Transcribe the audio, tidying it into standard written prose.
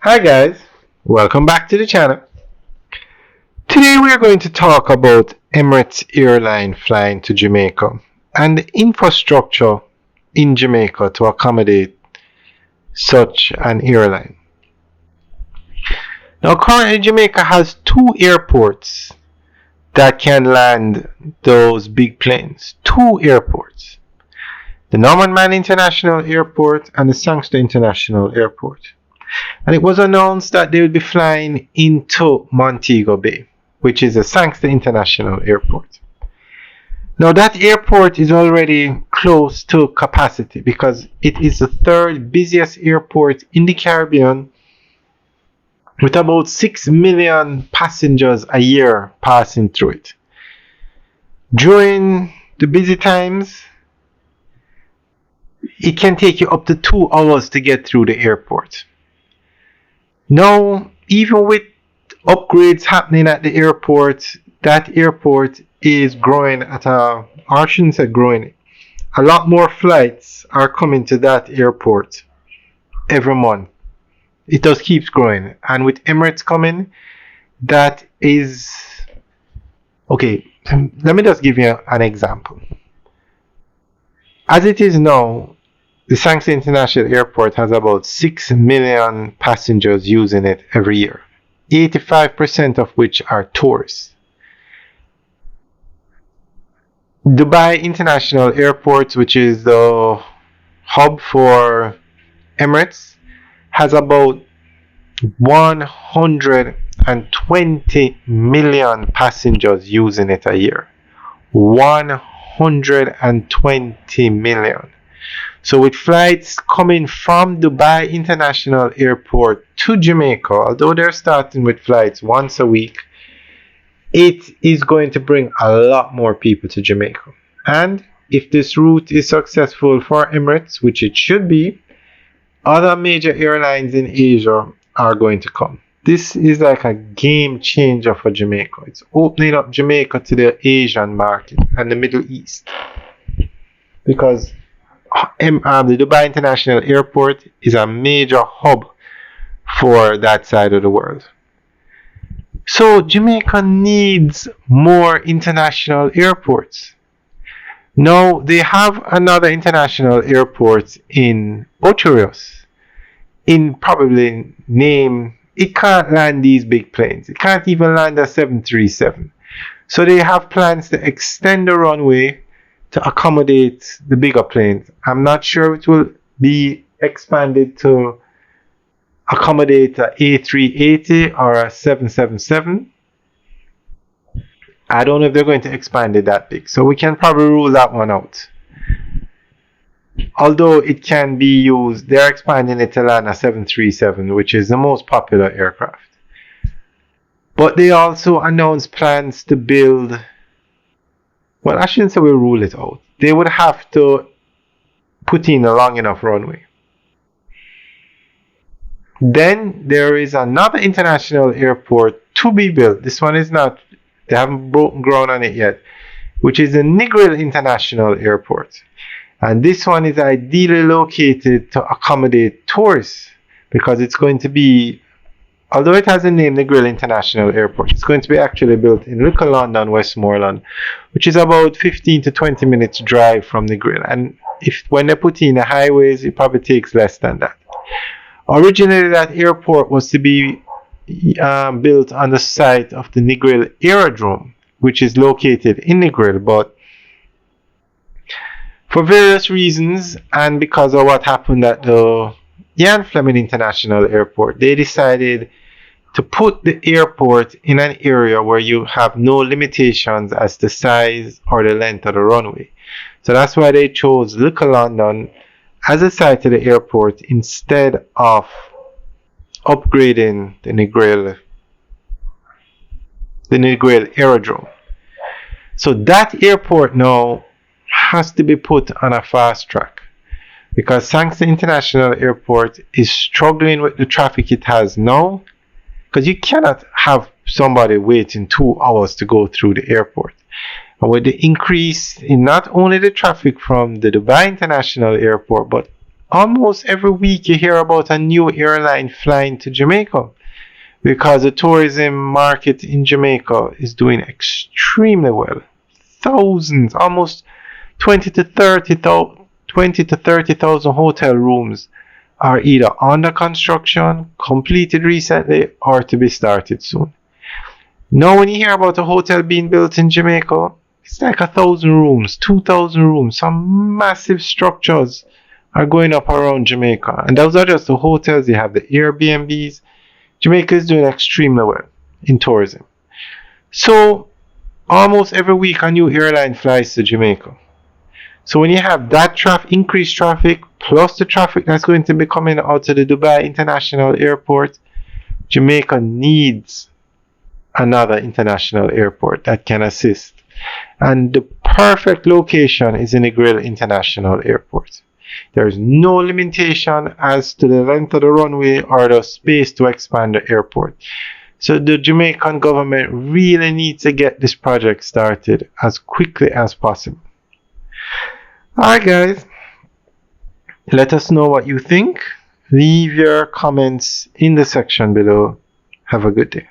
Hi guys, welcome back to the channel. Today we are going to talk about Emirates airline flying to Jamaica and the infrastructure in Jamaica to accommodate such an airline. Now currently Jamaica has two airports that can land those big planes. Two airports. The Norman Mann International Airport and the Sangster International Airport. And it was announced that they would be flying into Montego Bay, which is the Sangster International Airport. Now that airport is already close to capacity because it is the third busiest airport in the Caribbean with about 6 million passengers a year passing through it. During the busy times, it can take you up to 2 hours to get through the airport. Now, even with upgrades happening at the airport, that airport is growing at or I shouldn't say growing. A lot more flights are coming to that airport every month. It just keeps growing. And with Emirates coming, that is okay. Let me just give you an example. As it is now, the Sangster International Airport has about 6 million passengers using it every year, 85% of which are tourists. Dubai International Airport, which is the hub for Emirates, has about 120 million passengers using it a year. 120 million. So with flights coming from Dubai International Airport to Jamaica, although they're starting with flights once a week, it is going to bring a lot more people to Jamaica. And if this route is successful for Emirates, which it should be, other major airlines in Asia are going to come. This is like a game changer for Jamaica. It's opening up Jamaica to the Asian market and the Middle East. Because the Dubai International Airport is a major hub for that side of the world. So Jamaica needs more international airports. Now they have another international airport in Ocherios. In probably name, it can't land these big planes. It can't even land a 737. So they have plans to extend the runway to accommodate the bigger planes. I'm not sure it will be expanded to accommodate a A380 or a 777. I don't know if they're going to expand it that big. So we can probably rule that one out. Although it can be used, they're expanding it to land a 737, which is the most popular aircraft. But they also announced plans to build, well, I shouldn't say we rule it out. They would have to put in a long enough runway. Then there is another international airport to be built. This one is not, they haven't broken ground on it yet, which is the Negril International Airport. And this one is ideally located to accommodate tourists because it's going to be, although it has a name, Negril International Airport, it's going to be actually built in Little London, Westmoreland, which is about 15 to 20 minutes drive from Negril. And when they put in the highways, it probably takes less than that. Originally, that airport was to be built on the site of the Negril Aerodrome, which is located in Negril, but for various reasons and because of what happened at the Ian Fleming International Airport, they decided to put the airport in an area where you have no limitations as to size or the length of the runway. So that's why they chose Little London as a site of the airport instead of upgrading the Negril Aerodrome. So that airport now has to be put on a fast track because Sangster International Airport is struggling with the traffic it has now, because you cannot have somebody waiting 2 hours to go through the airport. And with the increase in not only the traffic from the Dubai International Airport but almost every week you hear about a new airline flying to Jamaica because the tourism market in Jamaica is doing extremely well. Thousands, almost 20 to 30,000 hotel rooms are either under construction, completed recently, or to be started soon. Now, when you hear about a hotel being built in Jamaica, it's like 1,000 rooms, 2,000 rooms, some massive structures are going up around Jamaica. And those are just the hotels, you have the Airbnbs. Jamaica is doing extremely well in tourism. So, almost every week a new airline flies to Jamaica. So when you have that increased traffic plus the traffic that's going to be coming out of the Dubai International Airport, Jamaica needs another international airport that can assist. And the perfect location is in Negril International Airport. There is no limitation as to the length of the runway or the space to expand the airport. So the Jamaican government really needs to get this project started as quickly as possible. Alright guys, let us know what you think. Leave your comments in the section below. Have a good day.